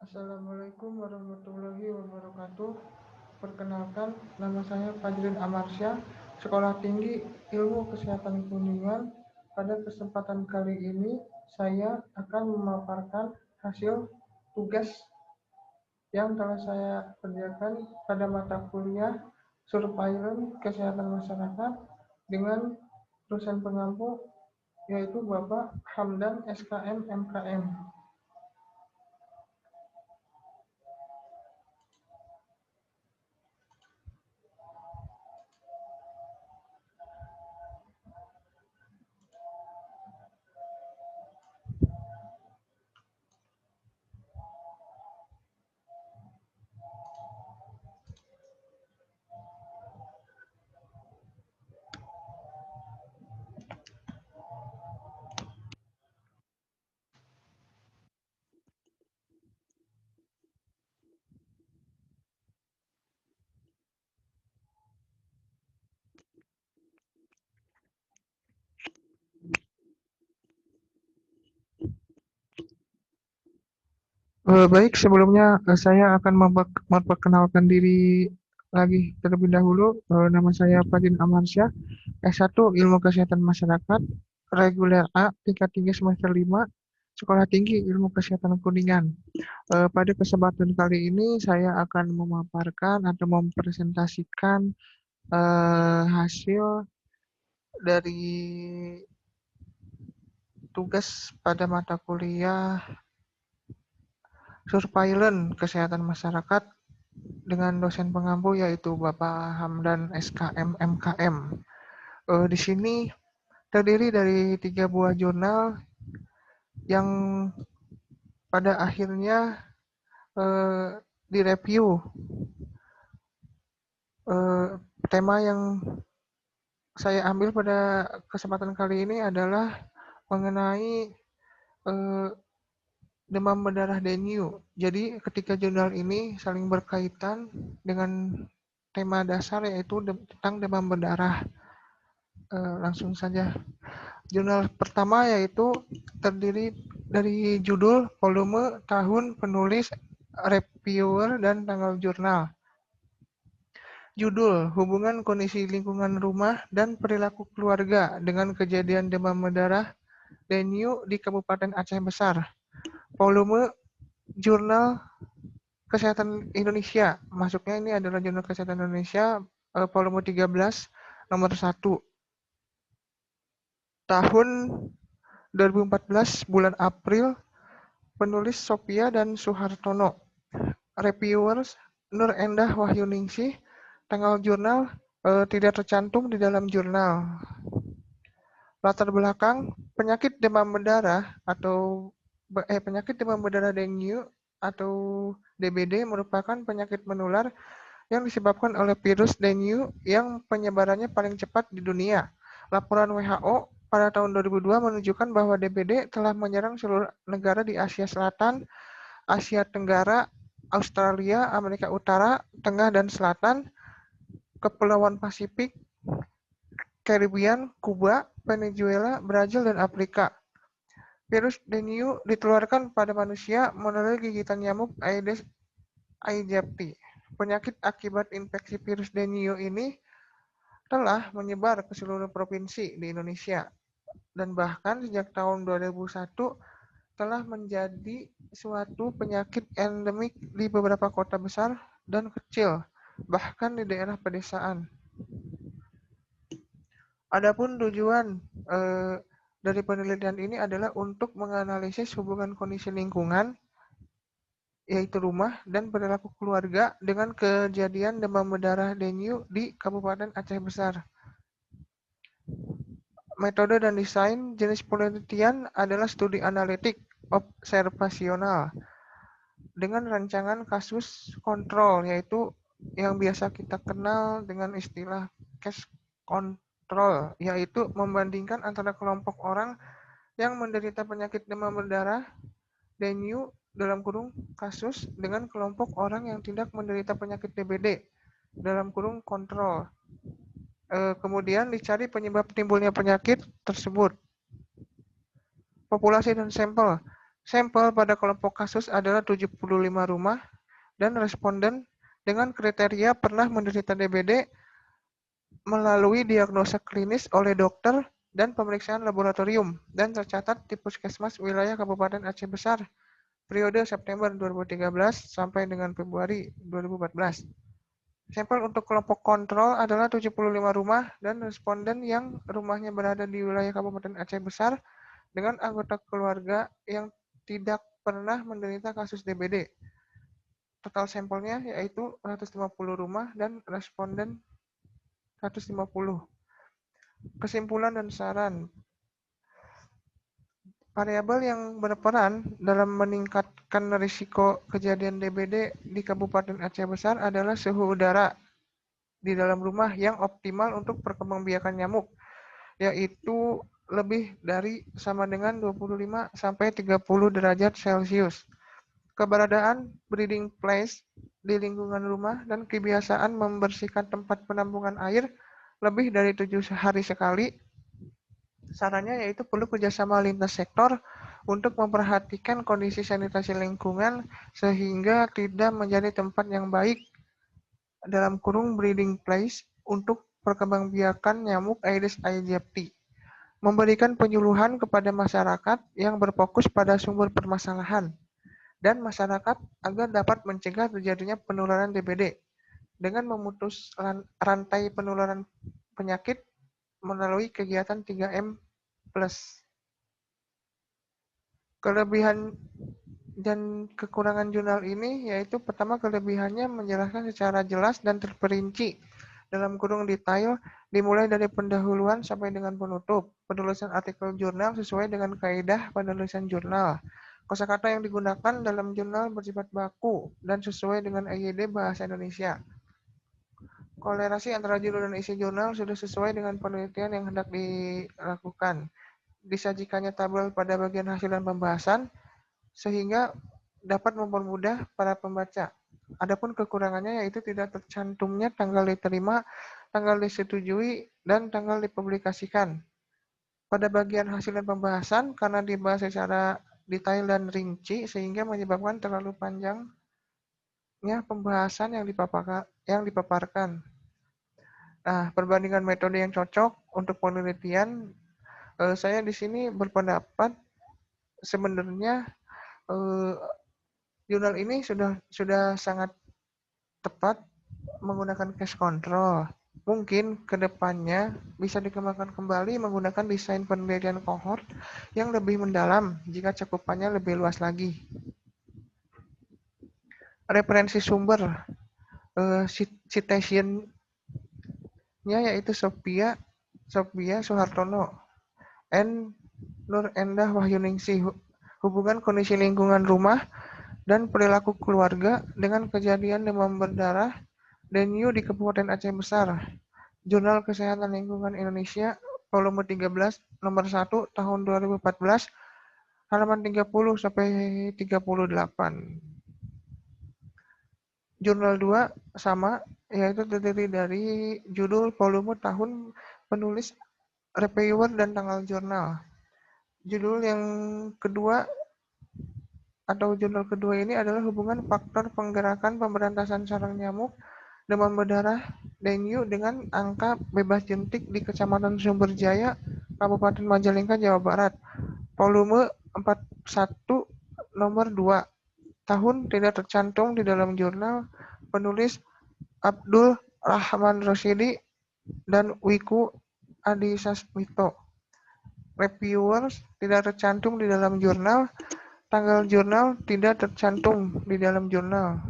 Assalamualaikum warahmatullahi wabarakatuh. Perkenalkan, nama saya Fajrin Amarsya, Sekolah Tinggi Ilmu Kesehatan Kuningan. Pada kesempatan kali ini, saya akan memaparkan hasil tugas yang telah saya kerjakan pada mata kuliah Surveillance Kesehatan Masyarakat dengan dosen pengampu yaitu Bapak Hamdan SKM MKM. Baik, sebelumnya saya akan memperkenalkan diri lagi terlebih dahulu. Nama saya Fadin Amansyah, S1 Ilmu Kesehatan Masyarakat, reguler A, tingkat 3 semester 5, Sekolah Tinggi Ilmu Kesehatan Kuningan. Pada kesempatan kali ini saya akan memaparkan atau mempresentasikan hasil dari tugas pada mata kuliah Surveillance Kesehatan Masyarakat dengan dosen pengampu yaitu Bapak Hamdan SKM MKM. Di sini terdiri dari 3 buah jurnal yang pada akhirnya direview. Tema yang saya ambil pada kesempatan kali ini adalah mengenai demam berdarah dengue. Jadi ketiga jurnal ini saling berkaitan dengan tema dasar yaitu tentang demam berdarah. Langsung saja. Jurnal pertama yaitu terdiri dari judul, volume, tahun, penulis, reviewer, dan tanggal jurnal. Judul, hubungan kondisi lingkungan rumah dan perilaku keluarga dengan kejadian demam berdarah dengue di Kabupaten Aceh Besar. Volume, jurnal Kesehatan Indonesia. Masuknya ini adalah jurnal Kesehatan Indonesia, volume 13, nomor 1. Tahun 2014, bulan April, penulis Sophia dan Suhartono. Reviewers Nur Endah Wahyuningsih. Tanggal jurnal tidak tercantum di dalam jurnal. Latar belakang, penyakit demam berdarah atau penyakit demam berdarah dengue atau DBD merupakan penyakit menular yang disebabkan oleh virus dengue yang penyebarannya paling cepat di dunia. Laporan WHO pada tahun 2002 menunjukkan bahwa DBD telah menyerang seluruh negara di Asia Selatan, Asia Tenggara, Australia, Amerika Utara, Tengah dan Selatan, Kepulauan Pasifik, Caribbean, Kuba, Venezuela, Brazil, dan Afrika. Virus dengue ditularkan pada manusia melalui gigitan nyamuk Aedes aegypti. Penyakit akibat infeksi virus dengue ini telah menyebar ke seluruh provinsi di Indonesia dan bahkan sejak tahun 2001 telah menjadi suatu penyakit endemik di beberapa kota besar dan kecil, bahkan di daerah pedesaan. Adapun tujuan dari penelitian ini adalah untuk menganalisis hubungan kondisi lingkungan, yaitu rumah dan perilaku keluarga dengan kejadian demam berdarah dengue di Kabupaten Aceh Besar. Metode dan desain jenis penelitian adalah studi analitik observasional dengan rancangan kasus kontrol, yaitu yang biasa kita kenal dengan istilah case control, yaitu membandingkan antara kelompok orang yang menderita penyakit demam berdarah dengue dalam kurung kasus dengan kelompok orang yang tidak menderita penyakit DBD dalam kurung kontrol. Kemudian dicari penyebab timbulnya penyakit tersebut. Populasi dan sampel. Sampel pada kelompok kasus adalah 75 rumah dan responden dengan kriteria pernah menderita DBD melalui diagnosa klinis oleh dokter dan pemeriksaan laboratorium dan tercatat di Puskesmas wilayah Kabupaten Aceh Besar periode September 2013 sampai dengan Februari 2014. Sampel untuk kelompok kontrol adalah 75 rumah dan responden yang rumahnya berada di wilayah Kabupaten Aceh Besar dengan anggota keluarga yang tidak pernah menderita kasus DBD. Total sampelnya yaitu 150 rumah dan responden 150. Kesimpulan dan saran. Variabel yang berperan dalam meningkatkan risiko kejadian DBD di Kabupaten Aceh Besar adalah suhu udara di dalam rumah yang optimal untuk perkembangbiakan nyamuk, yaitu lebih dari sama dengan 25 sampai 30 derajat Celcius. Keberadaan breeding place di lingkungan rumah dan kebiasaan membersihkan tempat penampungan air lebih dari 7 hari sekali. Sarannya yaitu perlu kerjasama lintas sektor untuk memperhatikan kondisi sanitasi lingkungan sehingga tidak menjadi tempat yang baik dalam kurung breeding place untuk perkembangbiakan nyamuk Aedes aegypti. Memberikan penyuluhan kepada masyarakat yang berfokus pada sumber permasalahan dan masyarakat agar dapat mencegah terjadinya penularan DBD dengan memutus rantai penularan penyakit melalui kegiatan 3M+. Kelebihan dan kekurangan jurnal ini yaitu pertama, kelebihannya menjelaskan secara jelas dan terperinci dalam kurung detail dimulai dari pendahuluan sampai dengan penutup. Penulisan artikel jurnal sesuai dengan kaidah penulisan jurnal. Kosakata yang digunakan dalam jurnal bersifat baku dan sesuai dengan EYD Bahasa Indonesia. Kolerasi antara judul dan isi jurnal sudah sesuai dengan penelitian yang hendak dilakukan. Disajikannya tabel pada bagian hasil dan pembahasan sehingga dapat mempermudah para pembaca. Adapun kekurangannya yaitu tidak tercantumnya tanggal diterima, tanggal disetujui, dan tanggal dipublikasikan. Pada bagian hasil dan pembahasan, karena dibahas secara detail dan rinci, sehingga menyebabkan terlalu panjangnya pembahasan yang dipaparkan. Nah, perbandingan metode yang cocok untuk penelitian, saya di sini berpendapat sebenarnya jurnal ini sudah sangat tepat menggunakan case control. Mungkin kedepannya bisa dikembangkan kembali menggunakan desain penelitian kohort yang lebih mendalam jika cakupannya lebih luas lagi. Referensi sumber, citation-nya yaitu Sophia Suhartono, N. Nur Endah Wahyuningsih, hubungan kondisi lingkungan rumah dan perilaku keluarga dengan kejadian demam berdarah dengue di Kabupaten Aceh Besar. Jurnal Kesehatan Lingkungan Indonesia, volume 13, nomor 1, tahun 2014, halaman 30 sampai 38. Jurnal 2 sama, yaitu terdiri dari judul, volume, tahun, penulis, reviewer, dan tanggal jurnal. Judul yang kedua atau jurnal kedua ini adalah hubungan faktor penggerakan pemberantasan sarang nyamuk demam berdarah dengue dengan angka bebas jentik di Kecamatan Sumberjaya, Kabupaten Majalengka, Jawa Barat. Volume 41, nomor 2. Tahun tidak tercantum di dalam jurnal. Penulis Abdul Rahman Rosidi dan Wiku Adi Sasmito. Reviewers tidak tercantum di dalam jurnal. Tanggal jurnal tidak tercantum di dalam jurnal.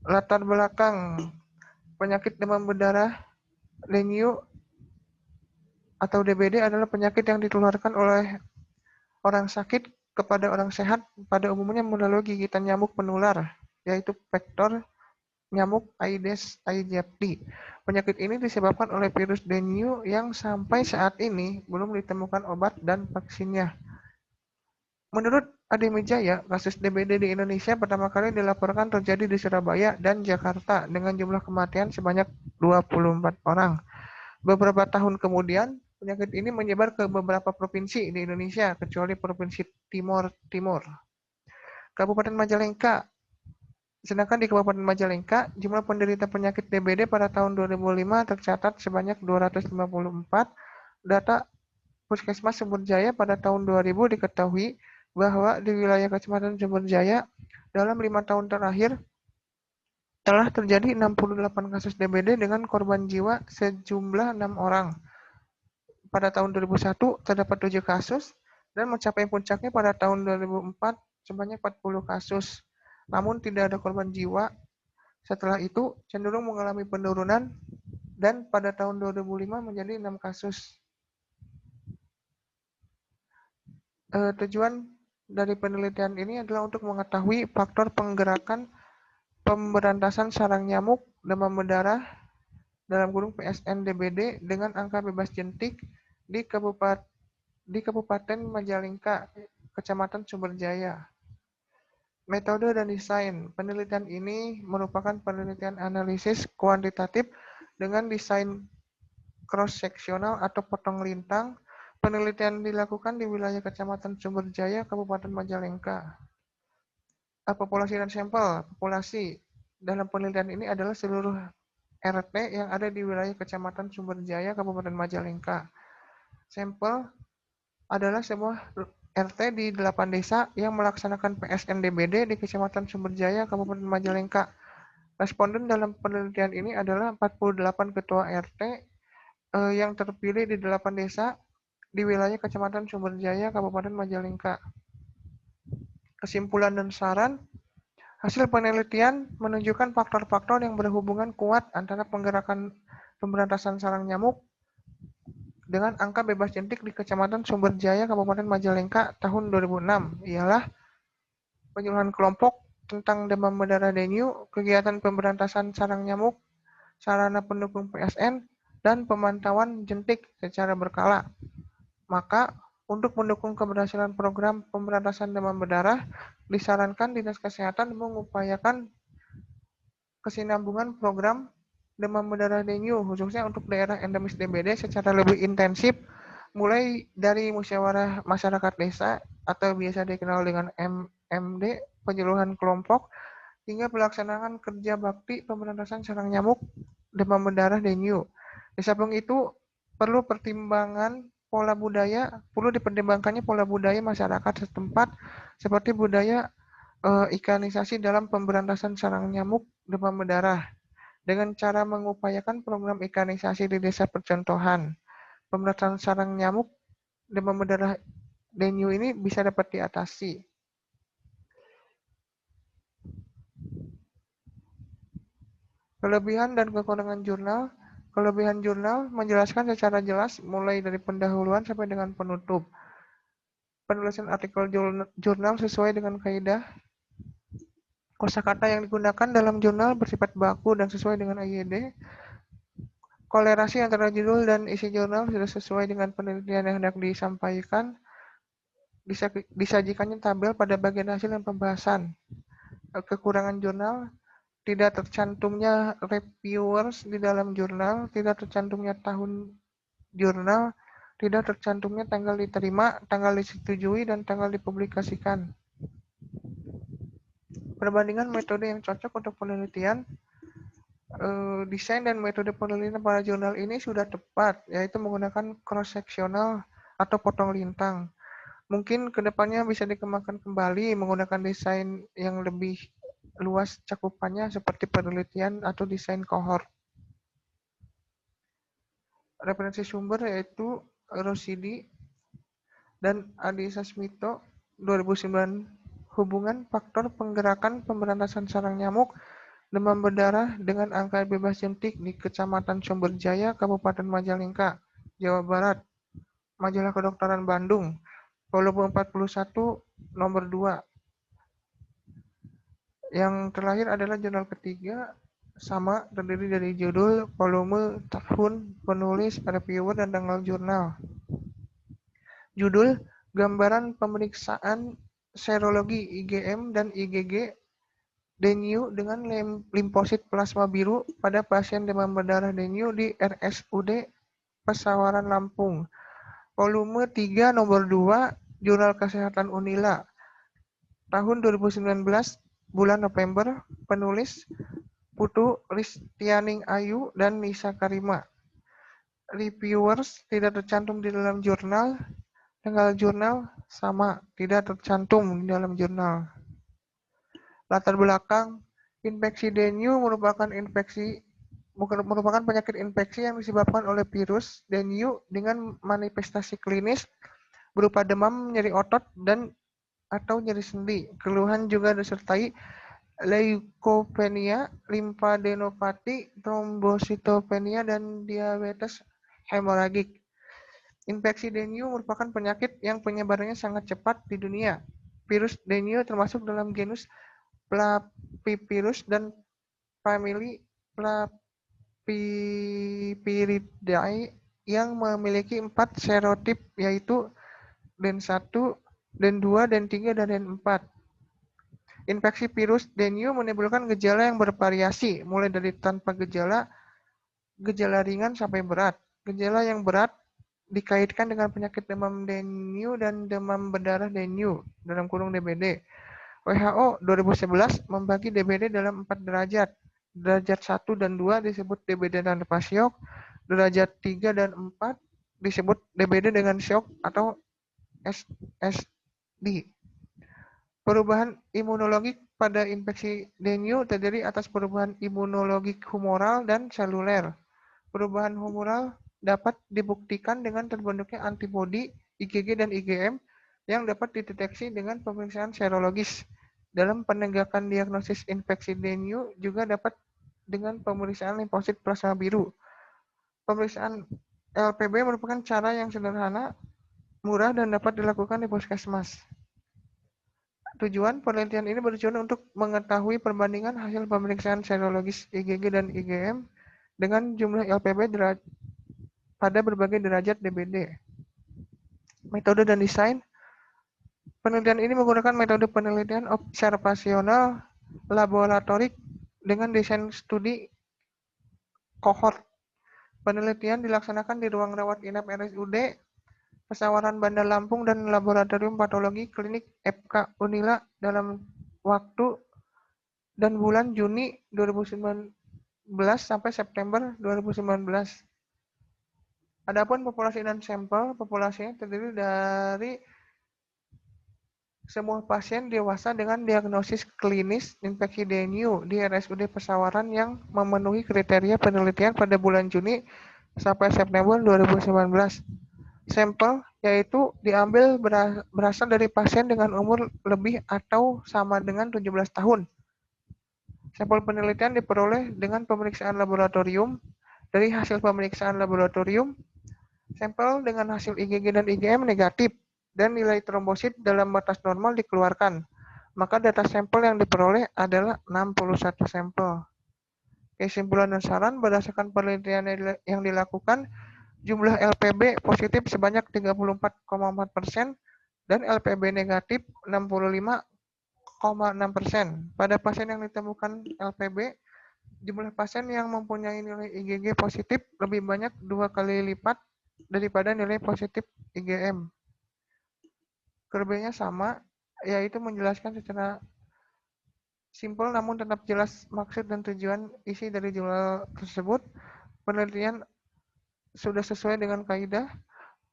Latar belakang penyakit demam berdarah dengue atau DBD adalah penyakit yang ditularkan oleh orang sakit kepada orang sehat pada umumnya melalui gigitan nyamuk penular, yaitu vektor nyamuk Aedes aegypti. Penyakit ini disebabkan oleh virus dengue yang sampai saat ini belum ditemukan obat dan vaksinnya. Menurut Adi Mijaya, kasus DBD di Indonesia pertama kali dilaporkan terjadi di Surabaya dan Jakarta dengan jumlah kematian sebanyak 24 orang. Beberapa tahun kemudian, Penyakit ini menyebar ke beberapa provinsi di Indonesia, kecuali Provinsi Timur Timur. Kabupaten Majalengka. Sedangkan di Kabupaten Majalengka, jumlah penderita penyakit DBD pada tahun 2005 tercatat sebanyak 254. Data Puskesmas Sumberjaya pada tahun 2000 diketahui bahwa di wilayah Kecamatan Sumberjaya dalam 5 tahun terakhir telah terjadi 68 kasus DBD dengan korban jiwa sejumlah 6 orang. Pada tahun 2001 terdapat 7 kasus dan mencapai puncaknya pada tahun 2004 sebanyak 40 kasus. Namun tidak ada korban jiwa. Setelah itu cenderung mengalami penurunan dan pada tahun 2005 menjadi 6 kasus. Tujuan dari penelitian ini adalah untuk mengetahui faktor penggerakan pemberantasan sarang nyamuk, demam berdarah, dalam kurung PSN DBD dengan angka bebas jentik di Kabupaten Majalengka, Kecamatan Sumberjaya. Metode dan desain. Penelitian ini merupakan penelitian analisis kuantitatif dengan desain cross-seksional atau potong lintang. Penelitian dilakukan di wilayah Kecamatan Sumberjaya, Kabupaten Majalengka. Populasi dan sampel. Populasi dalam penelitian ini adalah seluruh RT yang ada di wilayah Kecamatan Sumberjaya, Kabupaten Majalengka. Sampel adalah sebuah RT di 8 desa yang melaksanakan PSNDBD di Kecamatan Sumberjaya, Kabupaten Majalengka. Responden dalam penelitian ini adalah 48 ketua RT yang terpilih di 8 desa di wilayah Kecamatan Sumberjaya, Kabupaten Majalengka. Kesimpulan dan saran. Hasil penelitian menunjukkan faktor-faktor yang berhubungan kuat antara penggerakan pemberantasan sarang nyamuk dengan angka bebas jentik di Kecamatan Sumberjaya, Kabupaten Majalengka tahun 2006, ialah penyuluhan kelompok tentang demam berdarah dengue, kegiatan pemberantasan sarang nyamuk, sarana pendukung PSN, dan pemantauan jentik secara berkala. Maka, untuk mendukung keberhasilan program pemberantasan demam berdarah, disarankan Dinas Kesehatan mengupayakan kesinambungan program demam berdarah dengue, khususnya untuk daerah endemis DBD secara lebih intensif, mulai dari musyawarah masyarakat desa atau biasa dikenal dengan MMD, penyuluhan kelompok, hingga pelaksanaan kerja bakti pemberantasan sarang nyamuk demam berdarah dengue. Di samping itu, perlu dipertimbangkannya pola budaya masyarakat setempat seperti budaya ikanisasi dalam pemberantasan sarang nyamuk demam berdarah dengan cara mengupayakan program ikanisasi di desa percontohan. Pemberantasan sarang nyamuk demam berdarah dengue ini bisa dapat diatasi. Kelebihan dan kekurangan jurnal. Kelebihan jurnal menjelaskan secara jelas mulai dari pendahuluan sampai dengan penutup. Penulisan artikel jurnal sesuai dengan kaidah. Kosakata yang digunakan dalam jurnal bersifat baku dan sesuai dengan IED. Kolerasi antara judul dan isi jurnal sudah sesuai dengan penelitian yang hendak disampaikan. Disajikannya tabel pada bagian hasil dan pembahasan. Kekurangan jurnal. Tidak tercantumnya reviewers di dalam jurnal, tidak tercantumnya tahun jurnal, tidak tercantumnya tanggal diterima, tanggal disetujui, dan tanggal dipublikasikan. Perbandingan metode yang cocok untuk penelitian. Desain dan metode penelitian pada jurnal ini sudah tepat, yaitu menggunakan cross-seksional atau potong lintang. Mungkin kedepannya bisa dikembangkan kembali menggunakan desain yang lebih luas cakupannya seperti penelitian atau desain kohort. Referensi sumber yaitu Rosidi dan Adi Sasmito 2009, hubungan faktor penggerakan pemberantasan sarang nyamuk demam berdarah dengan angka bebas jentik di Kecamatan Sumberjaya, Kabupaten Majalengka, Jawa Barat. Majalah Kedokteran Bandung, volume 41, nomor 2. Yang terakhir adalah jurnal ketiga, sama, terdiri dari judul, volume, tahun, penulis, reviewer, dan tanggal jurnal. Judul, gambaran pemeriksaan serologi IgM dan IgG dengue dengan limfosit plasma biru pada pasien demam berdarah dengue di RSUD Pesawaran Lampung. Volume 3 nomor 2 Jurnal Kesehatan Unila. Tahun 2019 bulan November. Penulis Putu Ristianing Ayu dan Nisa Karima. Reviewers tidak tercantum di dalam jurnal. Tanggal jurnal sama, tidak tercantum di dalam jurnal. Latar belakang, infeksi dengue merupakan penyakit infeksi yang disebabkan oleh virus dengue dengan manifestasi klinis berupa demam, nyeri otot, dan atau nyeri sendi. Keluhan juga disertai leukopenia, limfadenopati, trombositopenia, dan diabetes hemoragik. Infeksi dengue merupakan penyakit yang penyebarannya sangat cepat di dunia. Virus dengue termasuk dalam genus Flavivirus dan famili Flaviviridae yang memiliki 4 serotip, yaitu DEN1, DEN2, DEN3, dan DEN4. Infeksi virus dengue menimbulkan gejala yang bervariasi, mulai dari tanpa gejala, gejala ringan sampai berat. Gejala yang berat dikaitkan dengan penyakit demam dengue dan demam berdarah dengue (DBD). WHO 2011 membagi DBD dalam 4 derajat. Derajat 1 dan 2 disebut DBD tanpa syok, derajat 3 dan 4 disebut DBD dengan syok atau SSD. Perubahan imunologik pada infeksi dengue terdiri atas perubahan imunologik humoral dan seluler. Perubahan humoral dapat dibuktikan dengan terbentuknya antibodi IgG dan IgM yang dapat dideteksi dengan pemeriksaan serologis. Dalam penegakan diagnosis infeksi dengue juga dapat dengan pemeriksaan limfosit plasma biru. Pemeriksaan LPB merupakan cara yang sederhana, murah, dan dapat dilakukan di puskesmas. Tujuan penelitian ini bertujuan untuk mengetahui perbandingan hasil pemeriksaan serologis IgG dan IgM dengan jumlah LPB pada berbagai derajat DBD. Metode dan desain. Penelitian ini menggunakan metode penelitian observasional laboratorik dengan desain studi kohort. Penelitian dilaksanakan di ruang rawat inap RSUD Pesawaran Bandar Lampung dan Laboratorium Patologi Klinik FK Unila dalam waktu dan bulan Juni 2019 sampai September 2019. Adapun populasi dan sampel, populasinya terdiri dari semua pasien dewasa dengan diagnosis klinis infeksi dengue di RSUD Pesawaran yang memenuhi kriteria penelitian pada bulan Juni sampai September 2019. Sampel yaitu diambil berasal dari pasien dengan umur lebih atau sama dengan 17 tahun. Sampel penelitian diperoleh dengan pemeriksaan laboratorium. Dari hasil pemeriksaan laboratorium, sampel dengan hasil IgG dan IgM negatif dan nilai trombosit dalam batas normal dikeluarkan. Maka data sampel yang diperoleh adalah 61 sampel. Kesimpulan dan saran berdasarkan penelitian yang dilakukan, jumlah LPB positif sebanyak 34,4% dan LPB negatif 65,6%. Pada pasien yang ditemukan LPB, jumlah pasien yang mempunyai nilai IgG positif lebih banyak 2 kali lipat daripada nilai positif IgM. Kerbaunya sama, yaitu menjelaskan secara simpel namun tetap jelas maksud dan tujuan isi dari jurnal tersebut. Penelitian sudah sesuai dengan kaidah.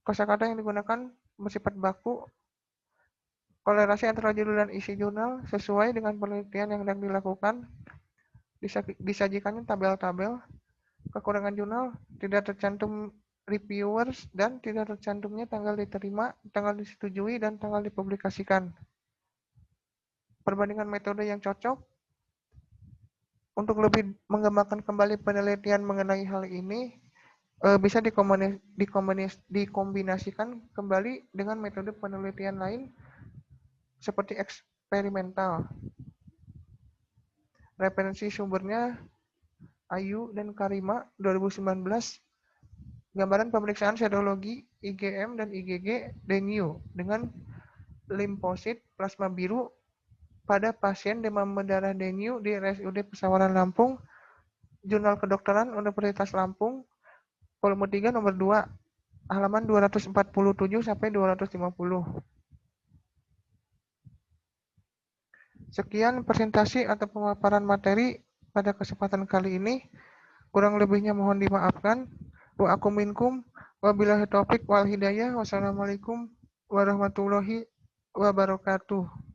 Kosakata yang digunakan bersifat baku. Kolerasi antara judul dan isi jurnal sesuai dengan penelitian yang sedang dilakukan. Disajikannya tabel-tabel. Kekurangan jurnal tidak tercantum reviewers dan tidak tercantumnya tanggal diterima, tanggal disetujui, dan tanggal dipublikasikan. Perbandingan metode yang cocok. Untuk lebih mengembangkan kembali penelitian mengenai hal ini, bisa dikombinasikan kembali dengan metode penelitian lain seperti eksperimental. Referensi sumbernya Ayu dan Karima 2019. Gambaran pemeriksaan serologi IgM dan IgG dengue dengan limfosit plasma biru pada pasien demam berdarah dengue di RSUD Pesawaran Lampung, Jurnal Kedokteran Universitas Lampung, volume 3 nomor 2, halaman 247 sampai 250. Sekian presentasi atau pemaparan materi pada kesempatan kali ini. Kurang lebihnya mohon dimaafkan. Wa akum minkum. Wabillahi taufik wal hidayah. Wassalamualaikum warahmatullahi wabarakatuh.